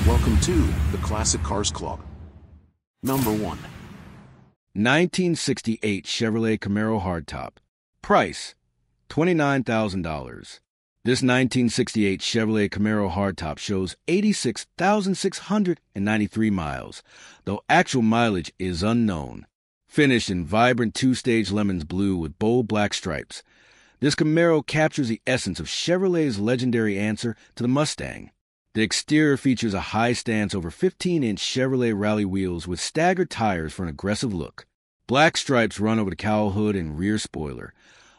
Welcome to the Classic Cars Club. Number 1. 1968 Chevrolet Camaro Hardtop. Price, $29,000. This 1968 Chevrolet Camaro Hardtop shows 86,693 miles, though actual mileage is unknown. Finished in vibrant two-stage lemons blue with bold black stripes, this Camaro captures the essence of Chevrolet's legendary answer to the Mustang. The exterior features a high stance over 15-inch Chevrolet rally wheels with staggered tires for an aggressive look. Black stripes run over the cowl hood and rear spoiler,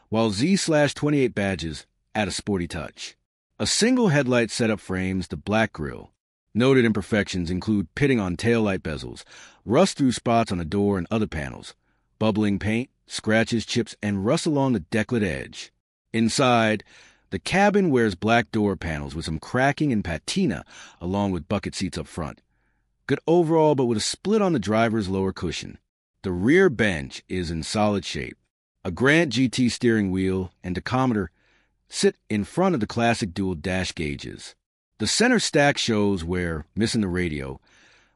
while Z/28 badges add a sporty touch. A single headlight setup frames the black grille. Noted imperfections include pitting on taillight bezels, rust-through spots on the door and other panels, bubbling paint, scratches, chips, and rust along the decklet edge. Inside, the cabin wears black door panels with some cracking and patina, along with bucket seats up front. Good overall, but with a split on the driver's lower cushion. The rear bench is in solid shape. A Grant GT steering wheel and tachometer sit in front of the classic dual dash gauges. The center stack shows where, missing the radio,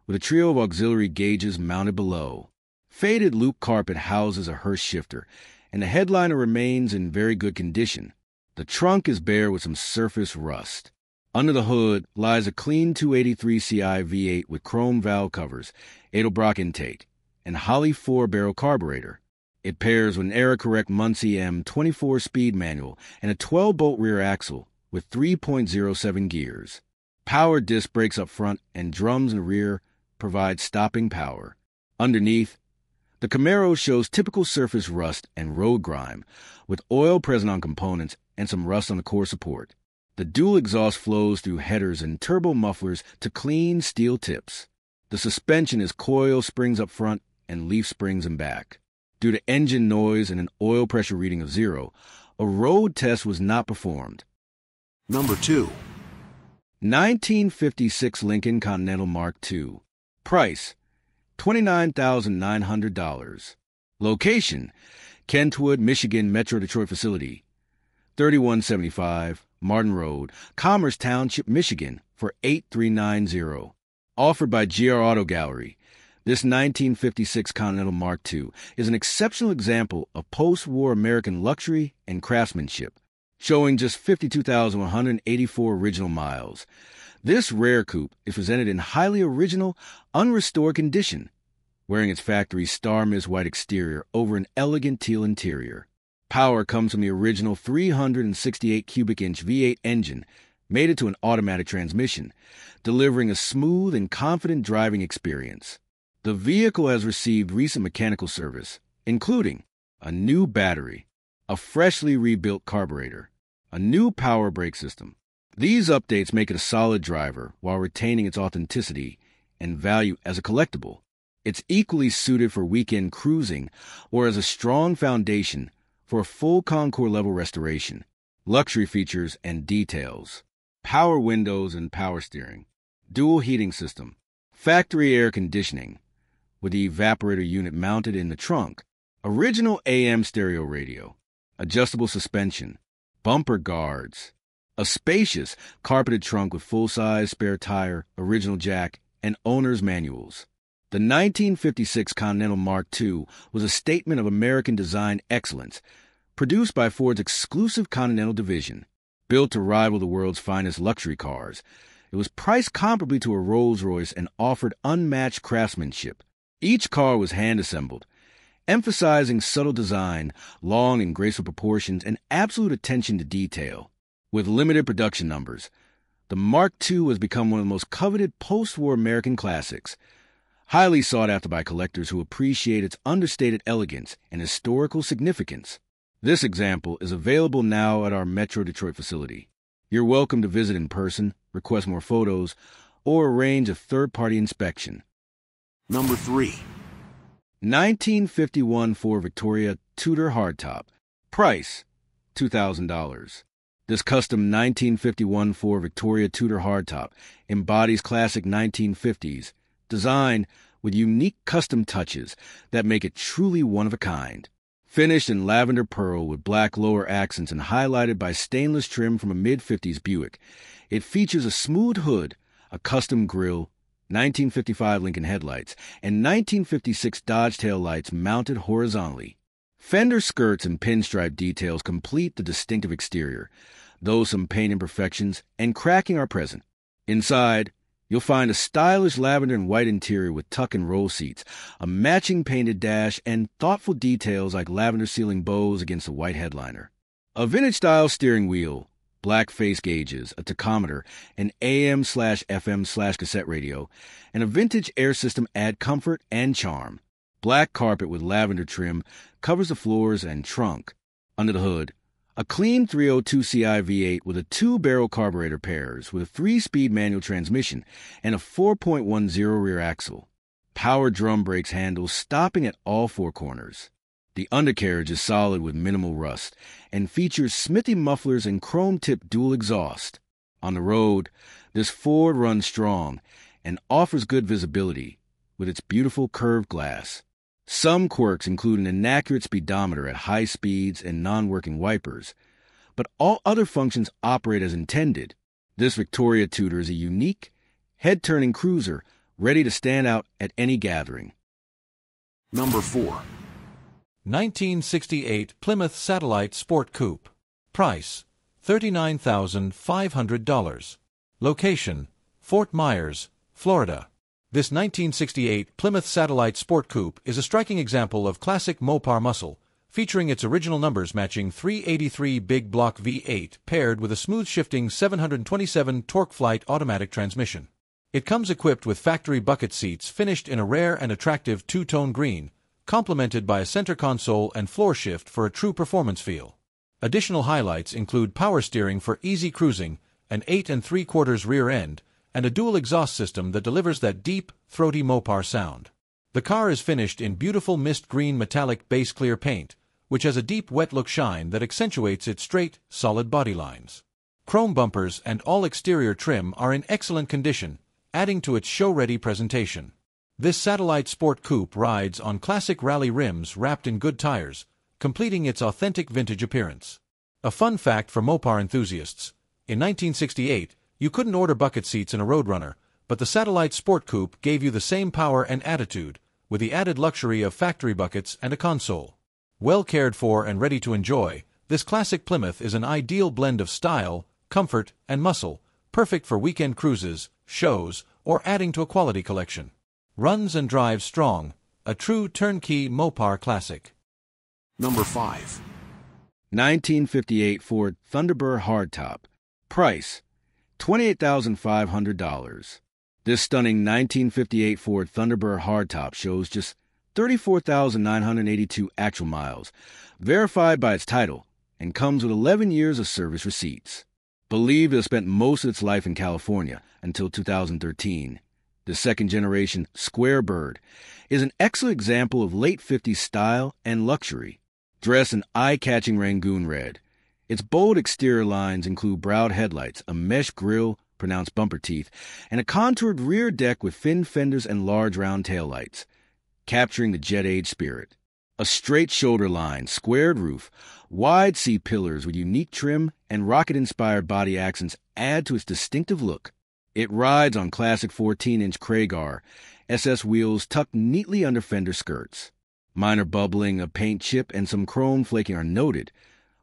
with a trio of auxiliary gauges mounted below. Faded loop carpet houses a hearse shifter, and the headliner remains in very good condition. The trunk is bare with some surface rust. Under the hood lies a clean 283 Ci V8 with chrome valve covers, Edelbrock intake, and Holley 4-barrel carburetor. It pairs with an era-correct Muncie M 24-speed manual and a 12-bolt rear axle with 3.07 gears. Power disc brakes up front and drums in the rear provide stopping power. Underneath, the Camaro shows typical surface rust and road grime, with oil present on components and some rust on the core support. The dual exhaust flows through headers and turbo mufflers to clean steel tips. The suspension is coil springs up front and leaf springs in back. Due to engine noise and an oil pressure reading of 0, a road test was not performed. Number 2. 1956 Lincoln Continental Mark II. Price, $29,900. Location, Kentwood, Michigan Metro Detroit facility. 3175 Martin Road, Commerce Township, Michigan for $8,390. Offered by GR Auto Gallery. This 1956 Continental Mark II is an exceptional example of post-war American luxury and craftsmanship, showing just 52,184 original miles. This rare coupe is presented in highly original, unrestored condition, wearing its factory Star Mist white exterior over an elegant teal interior. Power comes from the original 368 cubic inch V8 engine, mated to an automatic transmission, delivering a smooth and confident driving experience. The vehicle has received recent mechanical service, including a new battery, a freshly rebuilt carburetor, a new power brake system. These updates make it a solid driver while retaining its authenticity and value as a collectible. It's equally suited for weekend cruising or as a strong foundation for a full Concours level restoration. Luxury features and details. Power windows and power steering. Dual heating system. Factory air conditioning with the evaporator unit mounted in the trunk. Original AM stereo radio. Adjustable suspension. Bumper guards. A spacious, carpeted trunk with full-size spare tire, original jack, and owner's manuals. The 1956 Continental Mark II was a statement of American design excellence, produced by Ford's exclusive Continental division. Built to rival the world's finest luxury cars, it was priced comparably to a Rolls-Royce and offered unmatched craftsmanship. Each car was hand-assembled, emphasizing subtle design, long and graceful proportions, and absolute attention to detail. With limited production numbers, the Mark II has become one of the most coveted post-war American classics, highly sought after by collectors who appreciate its understated elegance and historical significance. This example is available now at our Metro Detroit facility. You're welcome to visit in person, request more photos, or arrange a third-party inspection. Number 3. 1951 Ford Victoria Tudor Hardtop. Price, $2,000. This custom 1951 Ford Victoria Tudor Hardtop embodies classic 1950s, design with unique custom touches that make it truly one of a kind. Finished in lavender pearl with black lower accents and highlighted by stainless trim from a mid-50s Buick, it features a smooth hood, a custom grille, 1955 Lincoln headlights, and 1956 Dodge tail lights mounted horizontally. Fender skirts and pinstripe details complete the distinctive exterior, though some paint imperfections and cracking are present. Inside, you'll find a stylish lavender and white interior with tuck and roll seats, a matching painted dash, and thoughtful details like lavender ceiling bows against the white headliner. A vintage-style steering wheel, black face gauges, a tachometer, an AM/FM/cassette radio, and a vintage air system add comfort and charm. Black carpet with lavender trim covers the floors and trunk. Under the hood, a clean 302 Ci V8 with a 2-barrel carburetor pairs with a 3-speed manual transmission and a 4.10 rear axle. Power drum brakes handles stopping at all 4 corners. The undercarriage is solid with minimal rust and features Smithy mufflers and chrome-tipped dual exhaust. On the road, this Ford runs strong and offers good visibility with its beautiful curved glass. Some quirks include an inaccurate speedometer at high speeds and non-working wipers, but all other functions operate as intended. This Victoria Tudor is a unique, head-turning cruiser ready to stand out at any gathering. Number 4. 1968 Plymouth Satellite Sport Coupe. Price, $39,500. Location, Fort Myers, Florida. This 1968 Plymouth Satellite Sport Coupe is a striking example of classic Mopar muscle, featuring its original numbers matching 383 big block V8 paired with a smooth-shifting 727 torque flight automatic transmission. It comes equipped with factory bucket seats finished in a rare and attractive two-tone green, complemented by a center console and floor shift for a true performance feel. Additional highlights include power steering for easy cruising, an 8 3/4 rear end, and a dual exhaust system that delivers that deep, throaty Mopar sound. The car is finished in beautiful mist green metallic base clear paint, which has a deep wet look shine that accentuates its straight, solid body lines. Chrome bumpers and all exterior trim are in excellent condition, adding to its show-ready presentation. This Satellite Sport Coupe rides on classic rally rims wrapped in good tires, completing its authentic vintage appearance. A fun fact for Mopar enthusiasts: in 1968, you couldn't order bucket seats in a Roadrunner, but the Satellite Sport Coupe gave you the same power and attitude, with the added luxury of factory buckets and a console. Well cared for and ready to enjoy, this classic Plymouth is an ideal blend of style, comfort, and muscle, perfect for weekend cruises, shows, or adding to a quality collection. Runs and drives strong, a true turnkey Mopar classic. Number 5. 1958 Ford Thunderbird Hardtop. Price, $28,500. This stunning 1958 Ford Thunderbird Hardtop shows just 34,982 actual miles, verified by its title, and comes with 11 years of service receipts. Believed to have spent most of its life in California until 2013. The second-generation Square Bird is an excellent example of late 50s style and luxury. Dressed in eye-catching Rangoon red, its bold exterior lines include browed headlights, a mesh grille, pronounced bumper teeth, and a contoured rear deck with fin fenders and large round taillights, capturing the jet-age spirit. A straight shoulder line, squared roof, wide C-pillars with unique trim and rocket-inspired body accents add to its distinctive look. It rides on classic 14-inch Kragar SS wheels tucked neatly under fender skirts. Minor bubbling, a paint chip, and some chrome flaking are noted,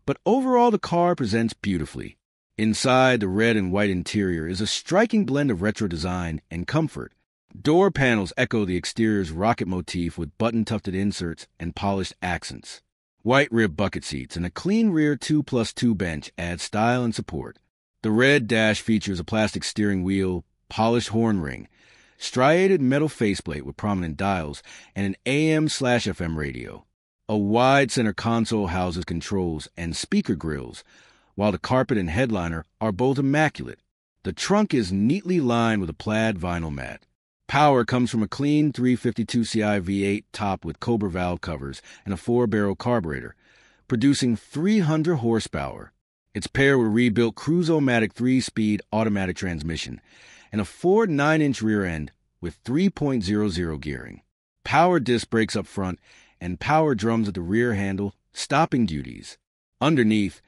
but overall the car presents beautifully. Inside, the red and white interior is a striking blend of retro design and comfort. Door panels echo the exterior's rocket motif with button-tufted inserts and polished accents. White rib bucket seats and a clean rear 2+2 bench add style and support. The red dash features a plastic steering wheel, polished horn ring, striated metal faceplate with prominent dials, and an AM/FM radio. A wide center console houses controls and speaker grills, while the carpet and headliner are both immaculate. The trunk is neatly lined with a plaid vinyl mat. Power comes from a clean 352 Ci V8 topped with Cobra valve covers and a 4-barrel carburetor, producing 300 horsepower. It's paired with rebuilt Cruise-O-Matic 3-speed automatic transmission and a Ford 9-inch rear end with 3.00 gearing. Power disc brakes up front and power drums at the rear handle, stopping duties. Underneath,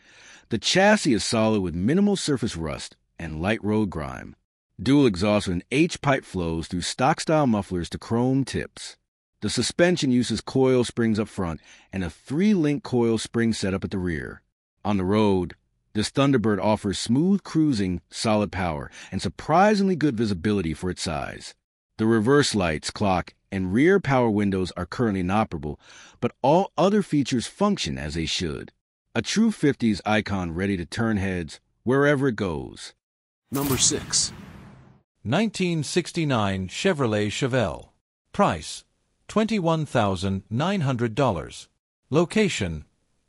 the chassis is solid with minimal surface rust and light road grime. Dual exhaust with an H-pipe flows through stock-style mufflers to chrome tips. The suspension uses coil springs up front and a 3-link coil spring setup at the rear. On the road, this Thunderbird offers smooth cruising, solid power, and surprisingly good visibility for its size. The reverse lights, clock, and rear power windows are currently inoperable, but all other features function as they should. A true 50s icon ready to turn heads wherever it goes. Number 6. 1969 Chevrolet Chevelle. Price, $21,900. Location,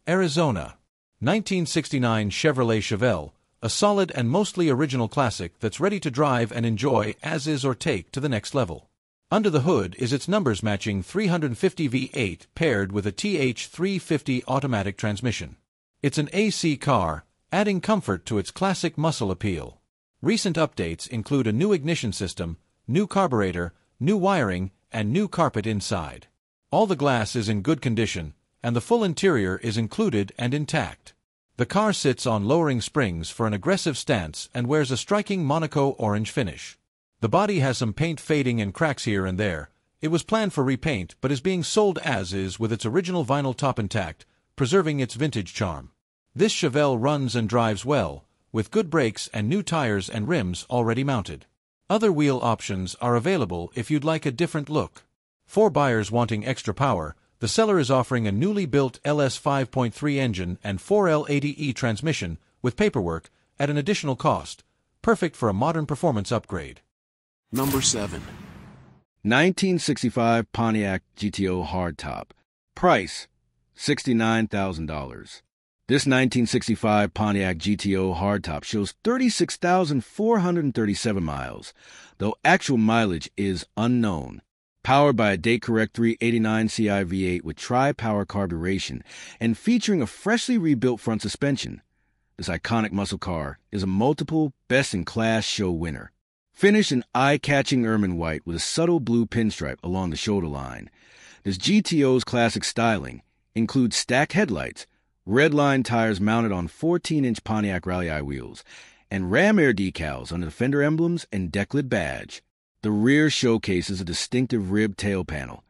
Arizona. 1969 Chevrolet Chevelle, a solid and mostly original classic that's ready to drive and enjoy as is or take to the next level. Under the hood is its numbers-matching 350 V8 paired with a TH350 automatic transmission. It's an AC car, adding comfort to its classic muscle appeal. Recent updates include a new ignition system, new carburetor, new wiring, and new carpet inside. All the glass is in good condition, and the full interior is included and intact. The car sits on lowering springs for an aggressive stance and wears a striking Monaco orange finish. The body has some paint fading and cracks here and there. It was planned for repaint but is being sold as is with its original vinyl top intact, preserving its vintage charm. This Chevelle runs and drives well, with good brakes and new tires and rims already mounted. Other wheel options are available if you'd like a different look. For buyers wanting extra power, the seller is offering a newly built LS 5.3 engine and 4L80E transmission with paperwork at an additional cost, perfect for a modern performance upgrade. Number 7. 1965 Pontiac GTO hardtop. Price, $69,000. This 1965 Pontiac GTO hardtop shows 36,437 miles, though actual mileage is unknown. Powered by a date-correct 389 Ci V8 with tri-power carburation and featuring a freshly rebuilt front suspension, this iconic muscle car is a multiple best-in-class show winner. Finished in eye-catching ermine white with a subtle blue pinstripe along the shoulder line, this GTO's classic styling includes stacked headlights, red-line tires mounted on 14-inch Pontiac Rally Eye wheels, and Ram Air decals under the fender emblems and deck lid badge. The rear showcases a distinctive rib tail panel,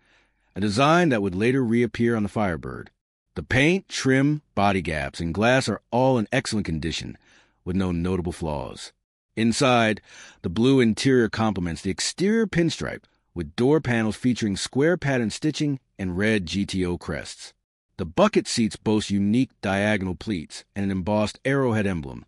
a design that would later reappear on the Firebird. The paint, trim, body gaps, and glass are all in excellent condition, with no notable flaws. Inside, the blue interior complements the exterior pinstripe, with door panels featuring square pattern stitching and red GTO crests. The bucket seats boast unique diagonal pleats and an embossed arrowhead emblem.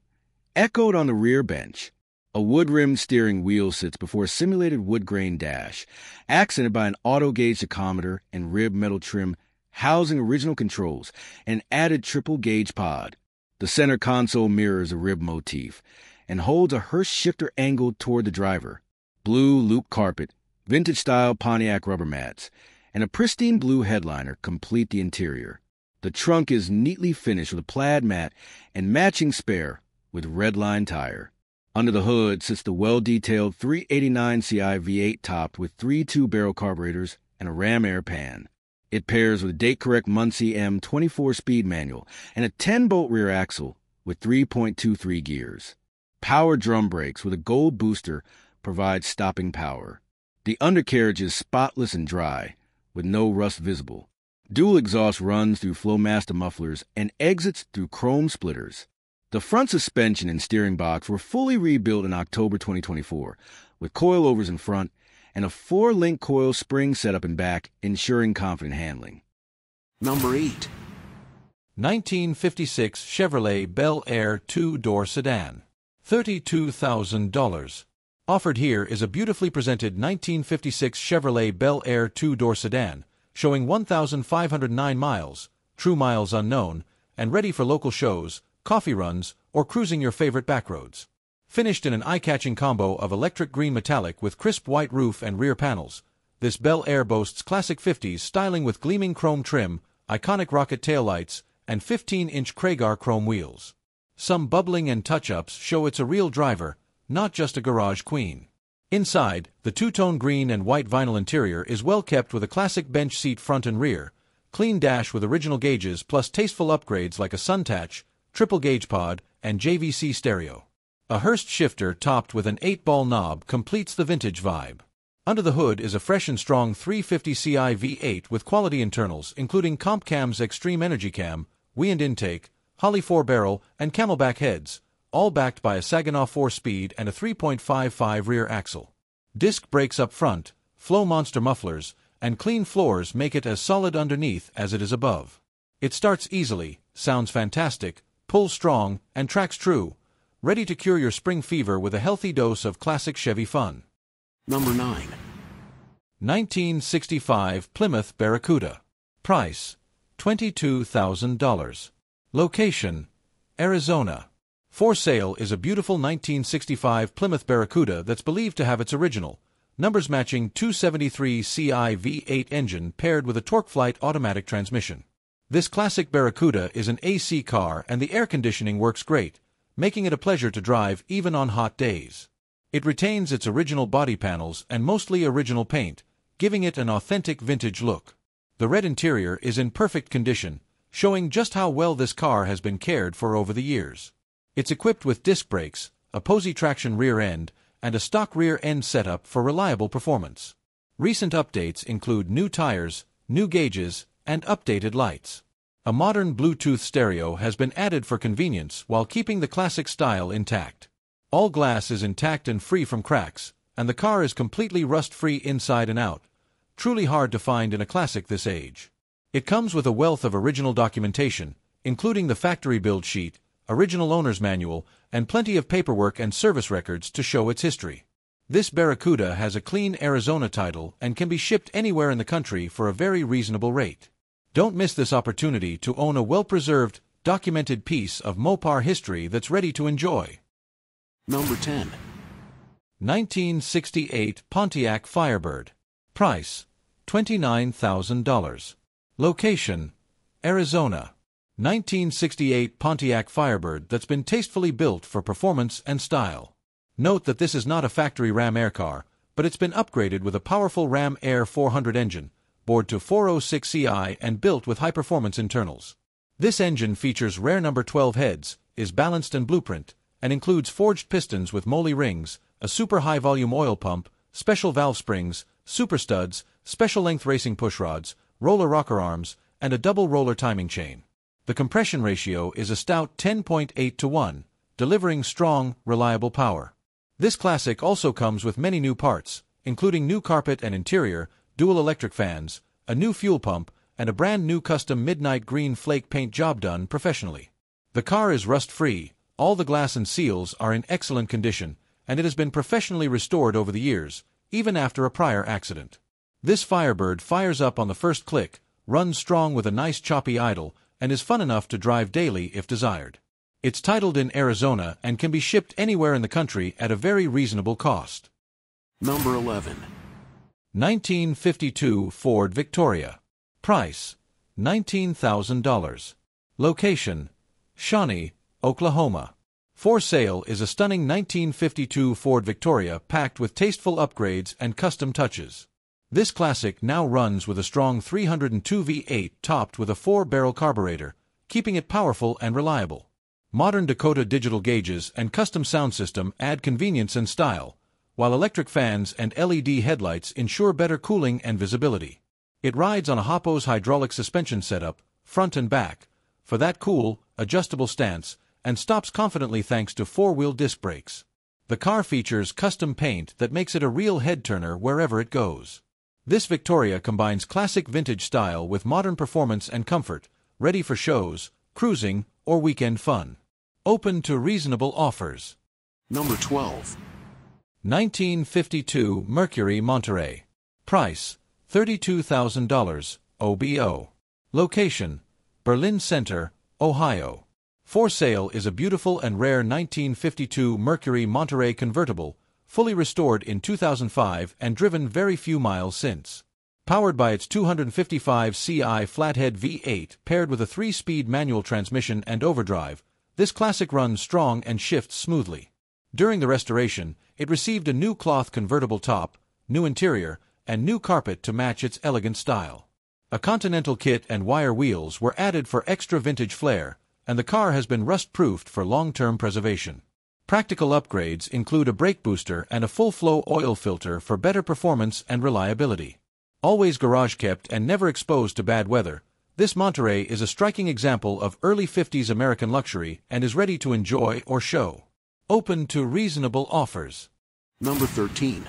Echoed on the rear bench, a wood-rimmed steering wheel sits before a simulated wood-grain dash, accented by an auto-gauge tachometer and rib metal trim housing original controls and an added triple-gauge pod. The center console mirrors a rib motif and holds a hearse shifter angled toward the driver. Blue loop carpet, vintage-style Pontiac rubber mats, and a pristine blue headliner complete the interior. The trunk is neatly finished with a plaid mat and matching spare with red-line tire. Under the hood sits the well-detailed 389 Ci V8 topped with 3 2-barrel carburetors and a Ram Air pan. It pairs with a date-correct Muncie M 24-speed manual and a 10-bolt rear axle with 3.23 gears. Power drum brakes with a gold booster provide stopping power. The undercarriage is spotless and dry, with no rust visible. Dual exhaust runs through Flowmaster mufflers and exits through chrome splitters. The front suspension and steering box were fully rebuilt in October 2024, with coilovers in front and a 4-link coil spring setup in back, ensuring confident handling. Number 8. 1956 Chevrolet Bel Air 2-door sedan. $32,000. Offered here is a beautifully presented 1956 Chevrolet Bel Air 2-door sedan, showing 1,509 miles, true miles unknown, and ready for local shows, coffee runs, or cruising your favorite backroads. Finished in an eye-catching combo of electric green metallic with crisp white roof and rear panels, this Bel Air boasts classic 50s styling with gleaming chrome trim, iconic rocket taillights, and 15-inch Kragar chrome wheels. Some bubbling and touch-ups show it's a real driver, not just a garage queen. Inside, the two-tone green and white vinyl interior is well kept with a classic bench seat front and rear, clean dash with original gauges plus tasteful upgrades like a Suntouch, triple gauge pod, and JVC stereo. A Hurst shifter topped with an 8-ball knob completes the vintage vibe. Under the hood is a fresh and strong 350 Ci V8 with quality internals including CompCam's Extreme Energy Cam, Wind Intake, Holley 4-barrel, and Camelback heads, all backed by a Saginaw 4-speed and a 3.55 rear axle. Disc brakes up front, Flow Monster mufflers, and clean floors make it as solid underneath as it is above. It starts easily, sounds fantastic, pulls strong, and tracks true, ready to cure your spring fever with a healthy dose of classic Chevy fun. Number 9. 1965 Plymouth Barracuda. Price, $22,000. Location, Arizona. For sale is a beautiful 1965 Plymouth Barracuda that's believed to have its original, numbers matching 273 Ci V8 engine paired with a TorqueFlite automatic transmission. This classic Barracuda is an AC car and the air conditioning works great, making it a pleasure to drive even on hot days. It retains its original body panels and mostly original paint, giving it an authentic vintage look. The red interior is in perfect condition, showing just how well this car has been cared for over the years. It's equipped with disc brakes, a Posey traction rear end, and a stock rear end setup for reliable performance. Recent updates include new tires, new gauges, and updated lights. A modern Bluetooth stereo has been added for convenience while keeping the classic style intact. All glass is intact and free from cracks, and the car is completely rust-free inside and out, truly hard to find in a classic this age. It comes with a wealth of original documentation, including the factory build sheet, original owner's manual, and plenty of paperwork and service records to show its history. This Barracuda has a clean Arizona title and can be shipped anywhere in the country for a very reasonable rate. Don't miss this opportunity to own a well-preserved, documented piece of Mopar history that's ready to enjoy. Number 10. 1968 Pontiac Firebird. Price, $29,000. Location, Arizona. 1968 Pontiac Firebird that's been tastefully built for performance and style. Note that this is not a factory Ram Air car, but it's been upgraded with a powerful Ram Air 400 engine, bored to 406 Ci and built with high-performance internals. This engine features rare number 12 heads, is balanced and blueprint, and includes forged pistons with moly rings, a super high-volume oil pump, special valve springs, super studs, special-length racing pushrods, roller rocker arms, and a double roller timing chain. The compression ratio is a stout 10.8 to 1, delivering strong, reliable power. This classic also comes with many new parts, including new carpet and interior, dual electric fans, a new fuel pump, and a brand new custom midnight green flake paint job done professionally. The car is rust-free, all the glass and seals are in excellent condition, and it has been professionally restored over the years, even after a prior accident. This Firebird fires up on the first click, runs strong with a nice choppy idle, and is fun enough to drive daily if desired. It's titled in Arizona and can be shipped anywhere in the country at a very reasonable cost. Number 11. 1952 Ford Victoria. Price, $19,000. Location, Shawnee, Oklahoma. For sale is a stunning 1952 Ford Victoria packed with tasteful upgrades and custom touches. This classic now runs with a strong 302 V8 topped with a 4-barrel carburetor, keeping it powerful and reliable. Modern Dakota digital gauges and custom sound system add convenience and style, while electric fans and LED headlights ensure better cooling and visibility. It rides on a Hoppos hydraulic suspension setup, front and back, for that cool, adjustable stance, and stops confidently thanks to 4-wheel disc brakes. The car features custom paint that makes it a real head-turner wherever it goes. This Victoria combines classic vintage style with modern performance and comfort, ready for shows, cruising, or weekend fun. Open to reasonable offers. Number 12. 1952 Mercury Monterey. Price, $32,000, OBO. Location, Berlin Center, Ohio. For sale is a beautiful and rare 1952 Mercury Monterey convertible, fully restored in 2005 and driven very few miles since. Powered by its 255 Ci flathead V8 paired with a 3-speed manual transmission and overdrive, this classic runs strong and shifts smoothly. During the restoration, it received a new cloth convertible top, new interior, and new carpet to match its elegant style. A Continental kit and wire wheels were added for extra vintage flair, and the car has been rust-proofed for long-term preservation. Practical upgrades include a brake booster and a full-flow oil filter for better performance and reliability. Always garage-kept and never exposed to bad weather, this Monterey is a striking example of early 50s American luxury and is ready to enjoy or show. Open to reasonable offers. Number 13.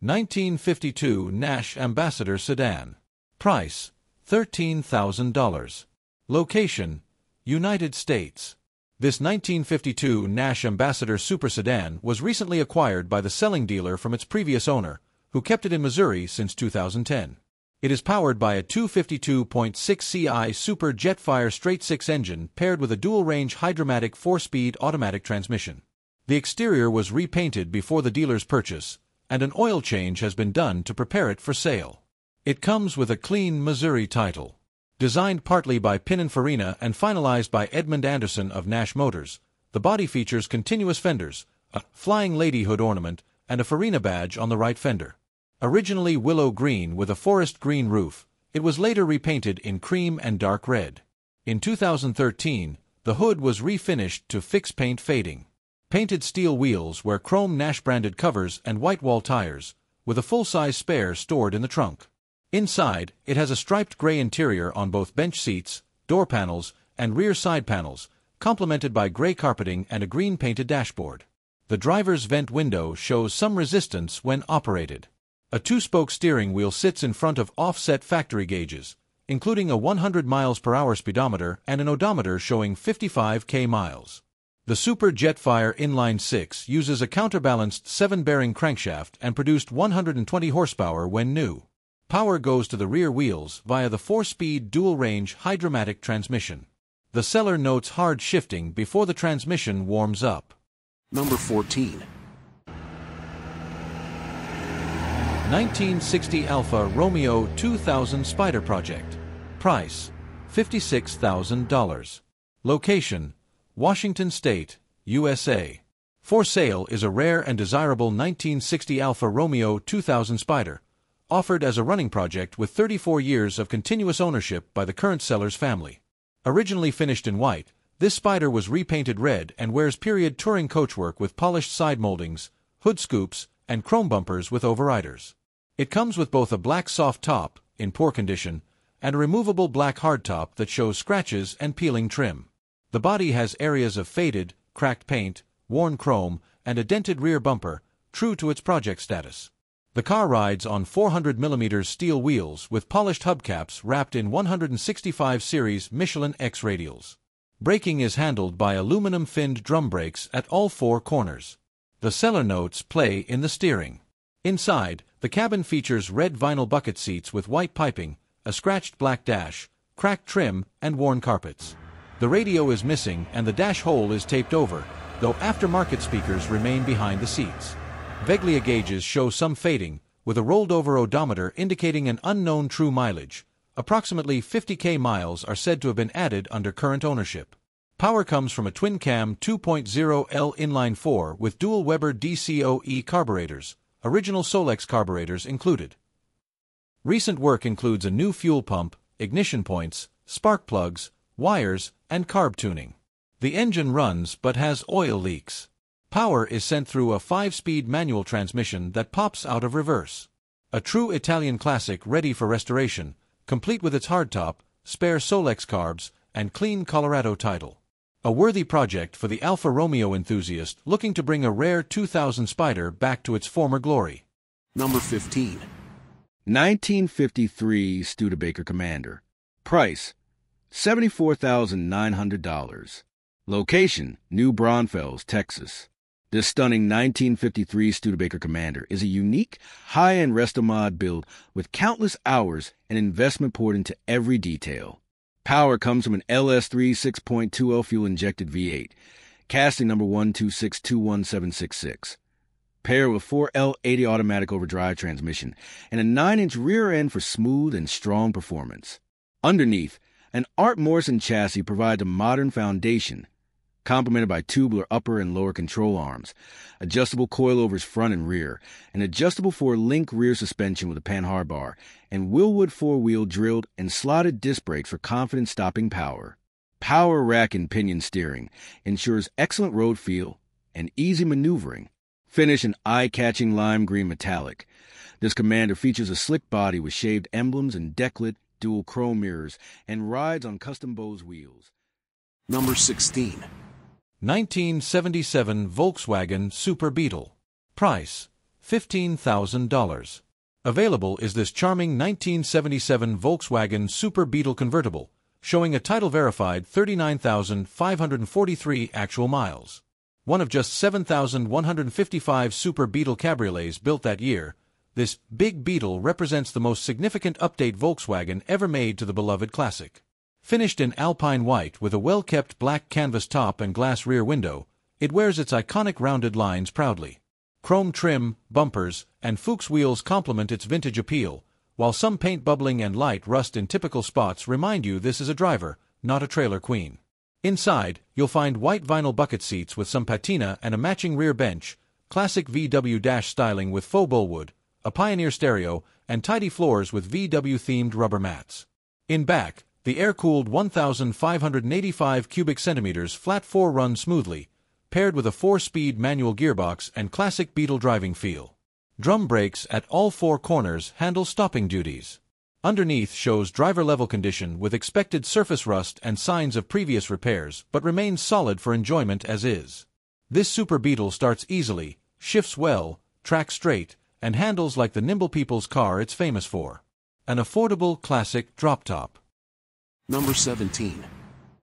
1952 Nash Ambassador Sedan. Price, $13,000. Location, United States. This 1952 Nash Ambassador Super Sedan was recently acquired by the selling dealer from its previous owner, who kept it in Missouri since 2010. It is powered by a 252.6 CI Super Jetfire straight-six engine paired with a dual-range Hydromatic 4-speed automatic transmission. The exterior was repainted before the dealer's purchase, and an oil change has been done to prepare it for sale. It comes with a clean Missouri title. Designed partly by Pininfarina and finalized by Edmund Anderson of Nash Motors, the body features continuous fenders, a Flying Lady hood ornament, and a Farina badge on the right fender. Originally willow green with a forest green roof, it was later repainted in cream and dark red. In 2013, the hood was refinished to fix paint fading. Painted steel wheels wear chrome Nash-branded covers and white wall tires, with a full-size spare stored in the trunk. Inside, it has a striped gray interior on both bench seats, door panels, and rear side panels, complemented by gray carpeting and a green painted dashboard. The driver's vent window shows some resistance when operated. A two-spoke steering wheel sits in front of offset factory gauges, including a 100 miles per hour speedometer and an odometer showing 55 miles. The Super Jetfire Inline-6 uses a counterbalanced 7-bearing crankshaft and produced 120 horsepower when new. Power goes to the rear wheels via the 4-speed dual-range Hydromatic transmission. The seller notes hard shifting before the transmission warms up. Number 14. 1960 Alfa Romeo 2000 Spider Project. Price, $56,000. Location, Washington State, USA. For sale is a rare and desirable 1960 Alfa Romeo 2000 Spider, offered as a running project with 34 years of continuous ownership by the current seller's family. Originally finished in white, this Spider was repainted red and wears period touring coachwork with polished side moldings, hood scoops, and chrome bumpers with overriders. It comes with both a black soft top, in poor condition, and a removable black hardtop that shows scratches and peeling trim. The body has areas of faded, cracked paint, worn chrome, and a dented rear bumper, true to its project status. The car rides on 400mm steel wheels with polished hubcaps wrapped in 165 series Michelin X radials. Braking is handled by aluminum-finned drum brakes at all four corners. The seller notes play in the steering. Inside, the cabin features red vinyl bucket seats with white piping, a scratched black dash, cracked trim, and worn carpets. The radio is missing and the dash hole is taped over, though aftermarket speakers remain behind the seats. Veglia gauges show some fading, with a rolled-over odometer indicating an unknown true mileage. Approximately 50 miles are said to have been added under current ownership. Power comes from a twin-cam 2.0L inline-4 with dual Weber DCOE carburetors, original Solex carburetors included. Recent work includes a new fuel pump, ignition points, spark plugs, wires, and carb tuning. The engine runs but has oil leaks. Power is sent through a 5-speed manual transmission that pops out of reverse. A true Italian classic ready for restoration, complete with its hardtop, spare Solex carbs, and clean Colorado title. A worthy project for the Alfa Romeo enthusiast looking to bring a rare 2000 Spider back to its former glory. Number 15. 1953 Studebaker Commander. Price, $74,900. Location, New Braunfels, Texas. This stunning 1953 Studebaker Commander is a unique, high-end resto-mod build with countless hours and investment poured into every detail. Power comes from an LS3 6.20 fuel-injected V8, casting number 126-21766. Paired with 4L80 automatic overdrive transmission and a 9-inch rear end for smooth and strong performance. Underneath, an Art Morrison chassis provides a modern foundation, complemented by tubular upper and lower control arms, adjustable coilovers front and rear, an adjustable four-link rear suspension with a Panhard bar, and Willwood four-wheel drilled and slotted disc brakes for confident stopping power. Power rack and pinion steering ensures excellent road feel, and easy maneuvering. Finish in eye-catching lime green metallic. This Commander features a slick body with shaved emblems and decklit dual chrome mirrors and rides on custom Bose wheels. Number 16. 1977 Volkswagen Super Beetle. Price, $15,000. Available is this charming 1977 Volkswagen Super Beetle convertible, showing a title-verified 39,543 actual miles. One of just 7,155 Super Beetle cabriolets built that year, this Big Beetle represents the most significant update Volkswagen ever made to the beloved classic. Finished in alpine white with a well-kept black canvas top and glass rear window, it wears its iconic rounded lines proudly. Chrome trim, bumpers, and Fuchs wheels complement its vintage appeal, while some paint bubbling and light rust in typical spots remind you this is a driver, not a trailer queen. Inside, you'll find white vinyl bucket seats with some patina and a matching rear bench, classic VW styling with faux bullwood, a Pioneer stereo, and tidy floors with VW-themed rubber mats. In back, the air-cooled 1,585 cubic centimeters flat 4 runs smoothly, paired with a 4-speed manual gearbox and classic Beetle driving feel. Drum brakes at all 4 corners handle stopping duties. Underneath shows driver-level condition with expected surface rust and signs of previous repairs, but remains solid for enjoyment as is. This Super Beetle starts easily, shifts well, tracks straight, and handles like the nimble people's car it's famous for. An affordable classic drop-top. Number 17.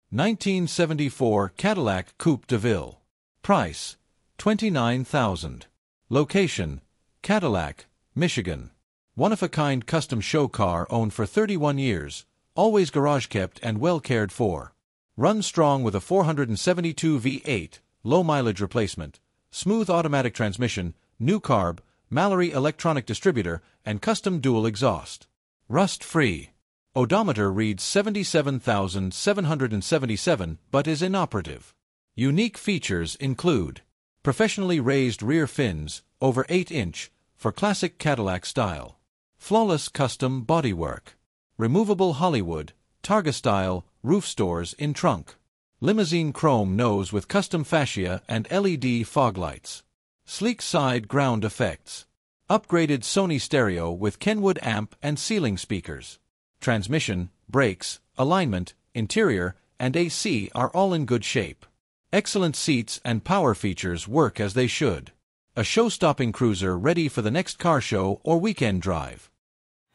1974 Cadillac Coupe de Ville. Price, $29,000. Location, Cadillac, Michigan. One-of-a-kind custom show car owned for 31 years, always garage-kept and well cared for. Runs strong with a 472 V8, low-mileage replacement, smooth automatic transmission, new carb, Mallory electronic distributor, and custom dual exhaust. Rust-free. Odometer reads 77,777 but is inoperative. Unique features include professionally raised rear fins, over 8-inch, for classic Cadillac style. Flawless custom bodywork. Removable Hollywood, Targa-style, roof stores in trunk. Limousine chrome nose with custom fascia and LED fog lights. Sleek side ground effects. Upgraded Sony stereo with Kenwood amp and ceiling speakers. Transmission, brakes, alignment, interior, and AC are all in good shape. Excellent seats and power features work as they should. A show-stopping cruiser ready for the next car show or weekend drive.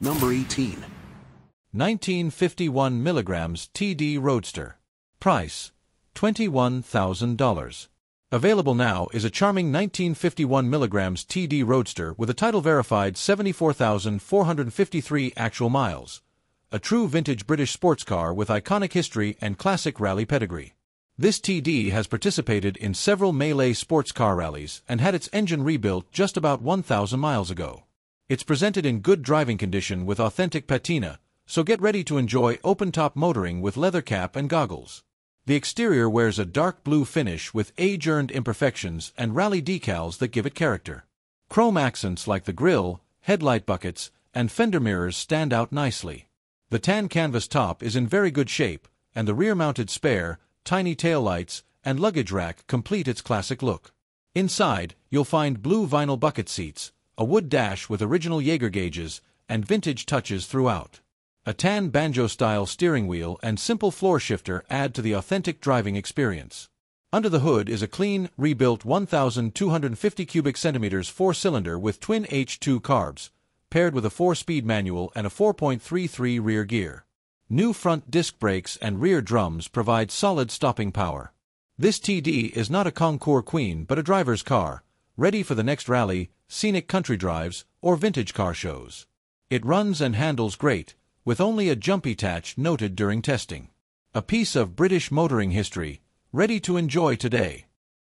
Number 18. 1951 milligrams TD Roadster. Price, $21,000. Available now is a charming 1951 milligrams TD Roadster with a title-verified 74,453 actual miles. A true vintage British sports car with iconic history and classic rally pedigree. This TD has participated in several Melee sports car rallies and had its engine rebuilt just about 1,000 miles ago. It's presented in good driving condition with authentic patina, so get ready to enjoy open-top motoring with leather cap and goggles. The exterior wears a dark blue finish with age-earned imperfections and rally decals that give it character. Chrome accents like the grille, headlight buckets, and fender mirrors stand out nicely. The tan canvas top is in very good shape, and the rear-mounted spare, tiny taillights, and luggage rack complete its classic look. Inside, you'll find blue vinyl bucket seats, a wood dash with original Jaeger gauges, and vintage touches throughout. A tan banjo-style steering wheel and simple floor shifter add to the authentic driving experience. Under the hood is a clean, rebuilt 1,250 cubic centimeters 4-cylinder with twin H2 carbs, paired with a 4-speed manual and a 4.33 rear gear. New front disc brakes and rear drums provide solid stopping power. This TD is not a concours queen but a driver's car, ready for the next rally, scenic country drives, or vintage car shows. It runs and handles great, with only a jumpy touch noted during testing. A piece of British motoring history, ready to enjoy today.